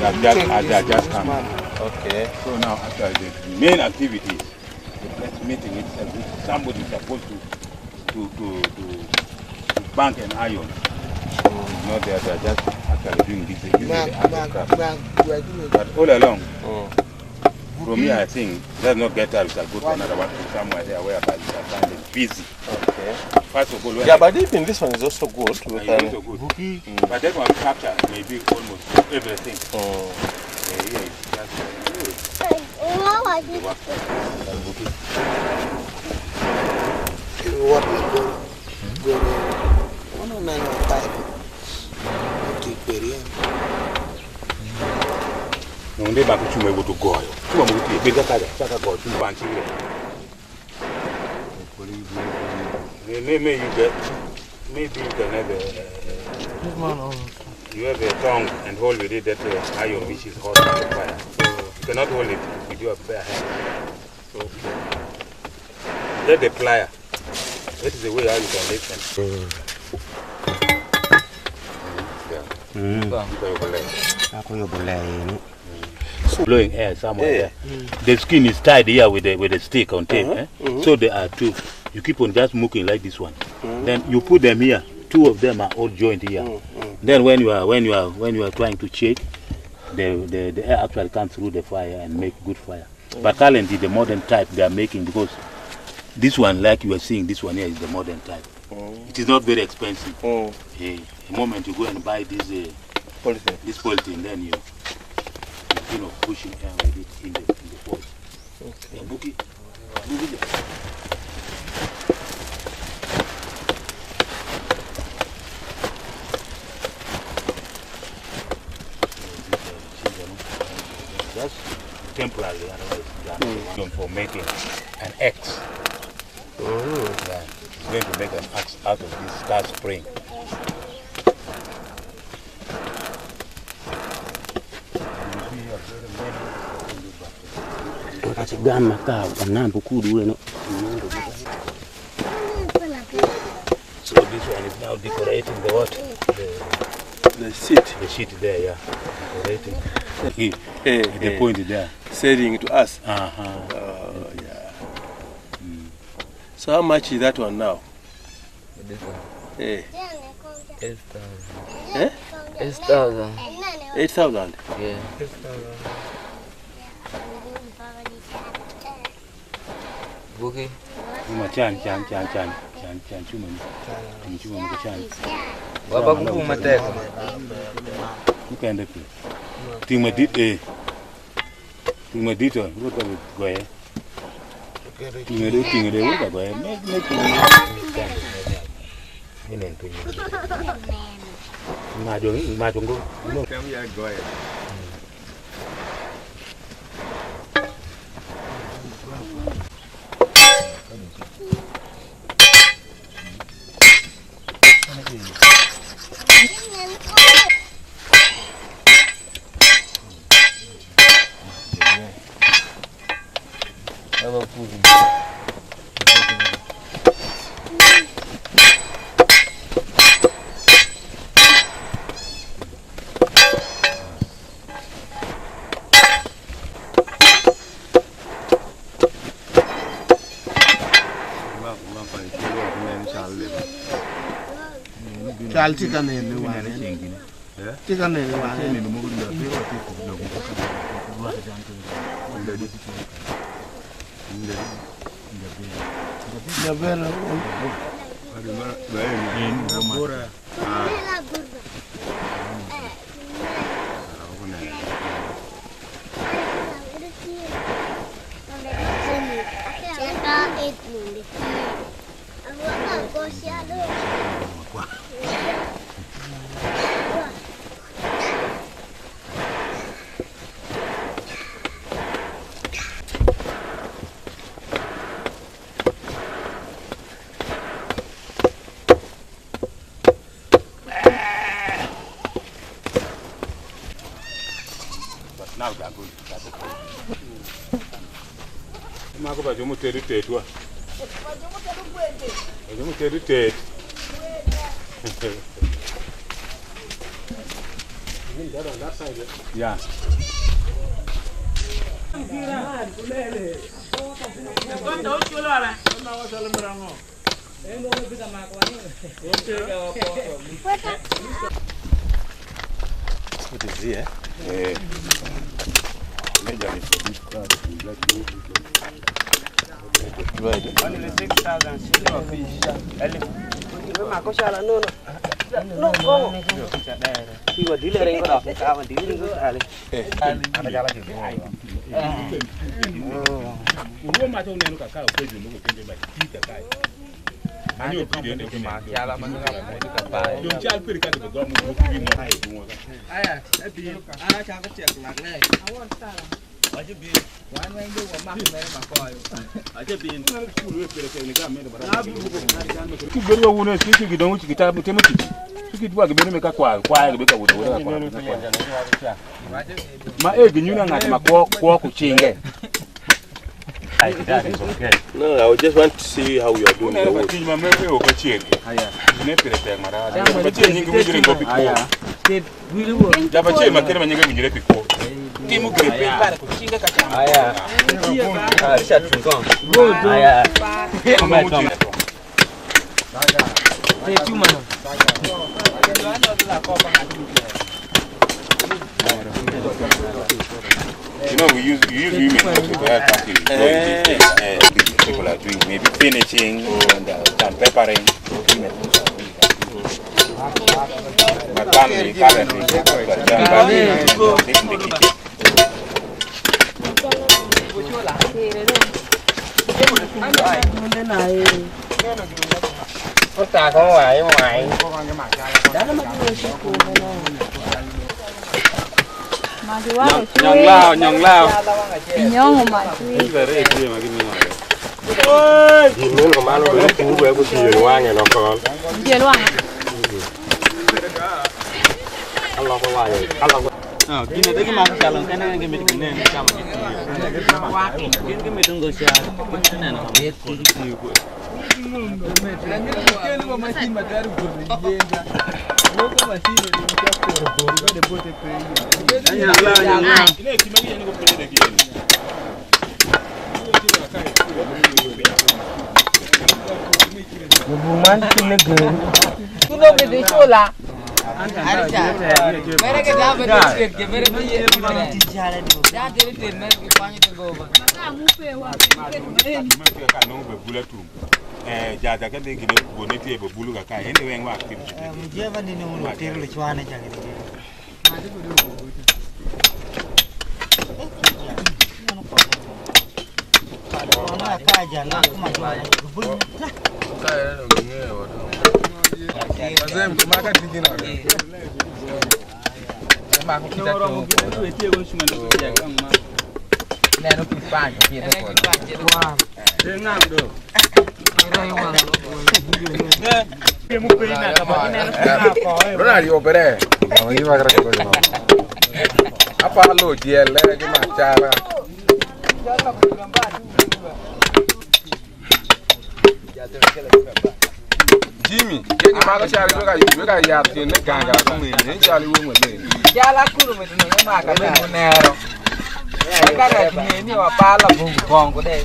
that just come. Okay. So now after the main activities, the blacksmithing itself, which somebody is supposed to bank an iron. Not that they're just actually doing this using the handicraft. But all along, from here I think let's not get out, we shall go to another one somewhere there whereby we shall find it busy. Okay. First of all, yeah, but even this one is also good. Also good. But that one capture maybe almost everything. Yeah, it's just what we go one on nine type. No, they back to me to go. Two of them bigger than go to punch maybe you can have you have a tongue and hold with it that iron which is hot on the fire. So you cannot hold it with your bare hand. So get the plier. That is the way how you can lift them. Blowing air somewhere there. The skin is tied here with a stick on tape. So there are two. You keep on just mooking like this one. Then you put them here. Two of them are all joined here. Then when you are trying to shake, the air actually comes through the fire and make good fire. But currently the modern type they are making, because this one, like you are seeing, this one here is the modern type. It is not very expensive. The moment you go and buy this polythene, then you pushing air with it in the pot. Okay. Bookie. Just temporarily, otherwise for making an axe. Yeah. It's going to make an axe out of this star spring. So this one is now decorating the what? The sheet. The sheet there, yeah. Decorating. The point there. Selling to us. Yeah. So how much is that one now? This one. 8,000. 8,000. 8,000? Yeah. 8,000. Bookie. Chan. Baba kuku mateko. Ukende pi. Timadito. Ruka goye. Tingere ruka goye. Inen tu. Majongo. No. Kami goye. Chal chicken in the one. Chicken in the one. Now they are going to start the fight. Marco Bajomo territory. Bajomo territory. Yeah. What is here? Only 6,000 silver fish. No, go. He was dealing with the car and dealing with Ali. No, I just want to see how you are doing the work. You know, we use women to help people are doing maybe finishing and preparing. My family currently taking the kitchen. Nhong lao. Nhong mà chui. Gì muốn mà nó lấy cú về có gì loa nghe nó con. Gì loa? Ăn lo có hoài, ăn lo. Cái này cái mà cái lần cái này cái mình cái này sao mà cái mình tung đồ xe cái này nó biết cái gì của Mereka dah berdiskut, mereka dia dah jadi teman kita tu goba. Jada kan dia gini bonnet dia berbulu kakak, ini yang waktu itu. Dia apa ni nombor terlalu cuan aja gitu. Mana kaja nak macam apa? Saya dah begini. Azam tu makan tinggi nak. Mak kita tu. Nero pipan, kita tu. Wah, dengar tu. Ronaldo opere. Non gli va a credere no. Apa lo dia lagi macam. Jimmy, jadi makan cari mereka ya sini gangga kami ini cari uang ini. Jalan kurung itu nama kami Nero. Mereka dah ini apa lah bungkong kau deh.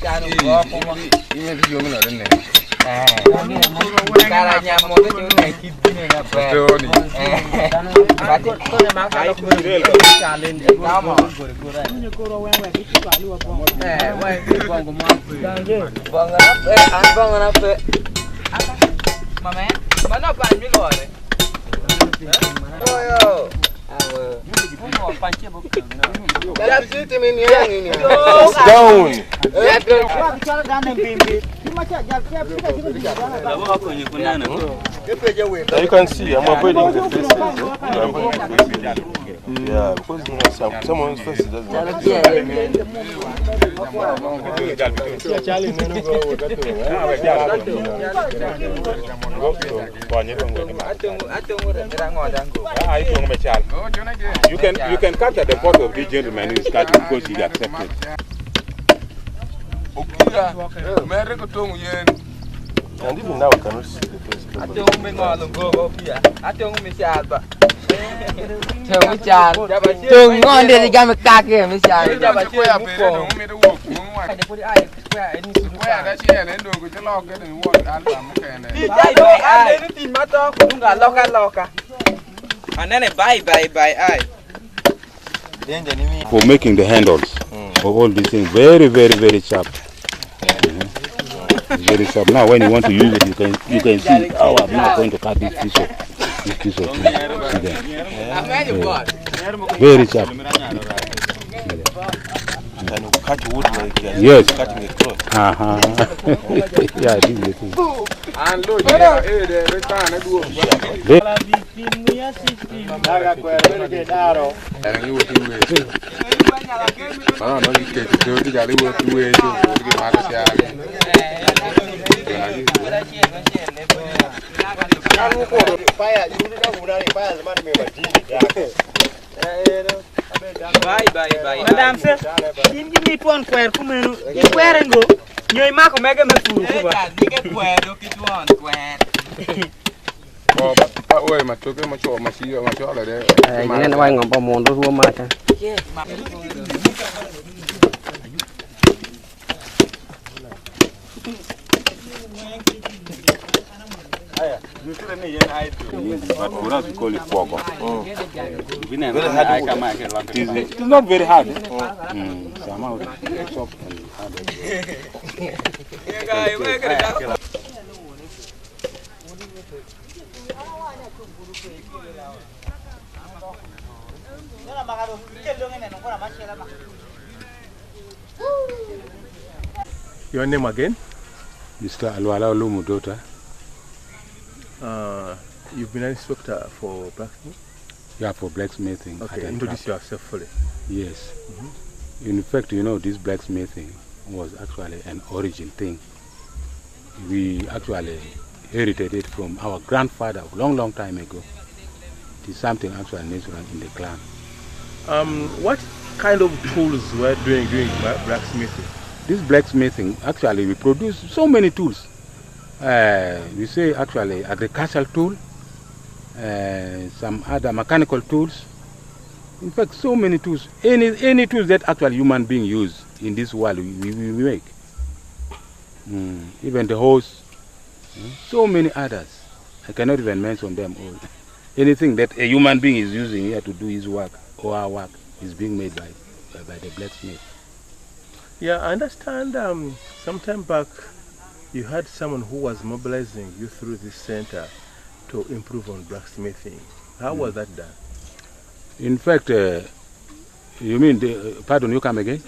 Cari bungkong. Ini video mana ni? Caranya mau tu juga kita ni nak buat. Betul ni. Berarti kau ni makan kalau kurung challenge sama. Ini korang yang itu kalau apa? Wah, bungkong kau apa? Bungkong apa? Mama, mana pan mi lor? Oh yo. Mau panci bukan. Dah situ ni yang ini. Down. Bicara dengan bimbi. Macam jap kita juga. Lalu aku ni pun nak. You can see, I'm avoiding the faces. Yeah, because someone's face doesn't matter. You can cut at the pot of this gentleman who is cutting because he accepted. And even now I cannot see the face. Atong mengalung go here. Atong mesial ba. Chồng cha, chồng ngon để đi cái cà kia mới cha. For making the handles of all these things, very, very, very sharp. Very sharp. Now, when you want to use it, you can see. Oh, I'm not going to cut this piece of meat. See there. Very sharp. And you cut wood like Yes. cutting a cloth. Yeah, this is the thing. And look, every time I do Madam sir, give me one square. Come on, square and go. You're Marco Mega Mafu. ơi mà tôi cái mà chỗ mà xí mà chỗ là đấy. Nên nó bay ngọc bò mồn tôi mà cha. But for us, we call it pogo. It's not very hard. Somehow it's soft and hard. Your name again? Mr. Alwala Olumudota. You've been an inspector for blacksmithing? Yeah, for blacksmithing. Okay, introduce yourself fully. Yes. In fact, you know, this blacksmithing was actually an origin thing. We actually inherited it from our grandfather a long, long time ago. It is something actually natural in the clan. What kind of tools were doing during blacksmithing? This blacksmithing, actually, we produce so many tools. We say actually agricultural tool, some other mechanical tools. In fact, so many tools. Any tools that actually human being use in this world, we make. Even the hose, so many others. I cannot even mention them all. Anything that a human being is using here to do his work or our work is being made by the blacksmith. Yeah, I understand some time back you had someone who was mobilizing you through this center to improve on blacksmithing. How was that done? In fact, you mean, pardon, you come again?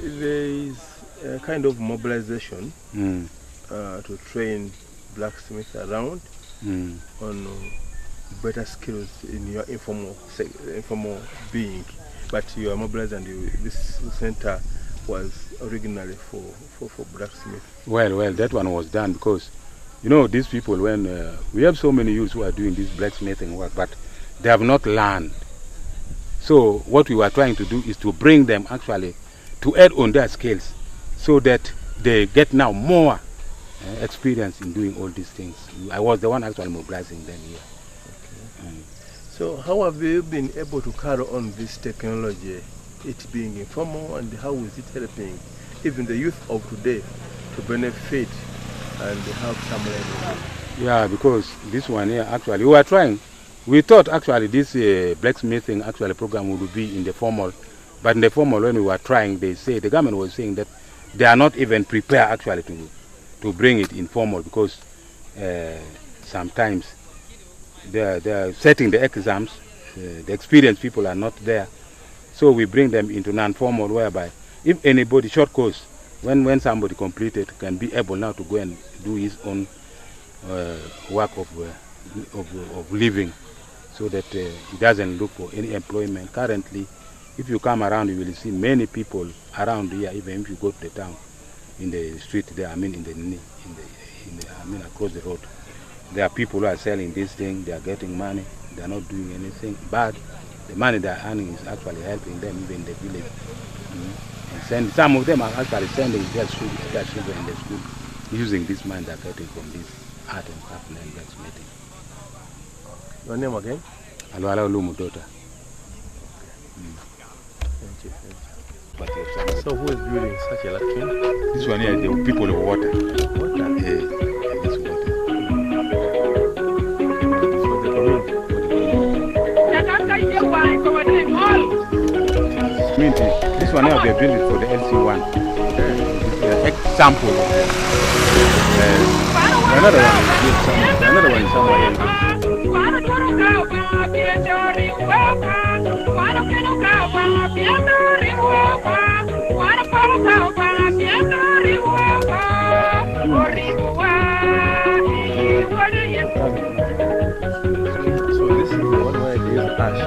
There is a kind of mobilization to train blacksmiths around on better skills in your informal being. But you are mobilized and this center was originally for blacksmith. Well, that one was done because, you know, these people, when we have so many youths who are doing this blacksmithing work, but they have not learned. So what we were trying to do is to bring them actually to add on their skills so that they get now more experience in doing all these things. I was the one actually mobilizing them here. Okay. So how have you been able to carry on this technology, it being informal, and how is it helping even the youth of today to benefit and have some learning? Yeah, because this one here actually, we were trying. We thought actually this blacksmithing actually program would be in the formal, but in the formal when we were trying, they say, the government was saying that they are not even prepared actually to bring it informal because sometimes they are setting the exams, the experienced people are not there. So we bring them into non-formal whereby if anybody short course, when somebody completed, can be able now to go and do his own work of living so that he doesn't look for any employment. Currently, if you come around, you will see many people around here, even if you go to the town, in the street there, I mean across the road. There are people who are selling this thing, they are getting money, they are not doing anything, but the money they are earning is actually helping them even in the village. And some of them are actually sending their children in the school using this money they are getting from this art and craft and blacksmithing. Your name again? Alwala ulumu tota. So who is building such a latrine? This one here, the people of water. Water? This water. For the community. Community. This one here, they built it for the LC1. Example. Another one is somewhere else. So this is the one where they use ash.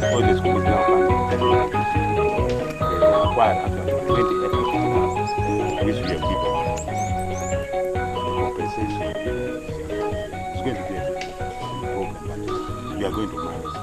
All the school is now acquired after 20 acres, which we have given compensation. It's going to be a problem, but we are going to manage.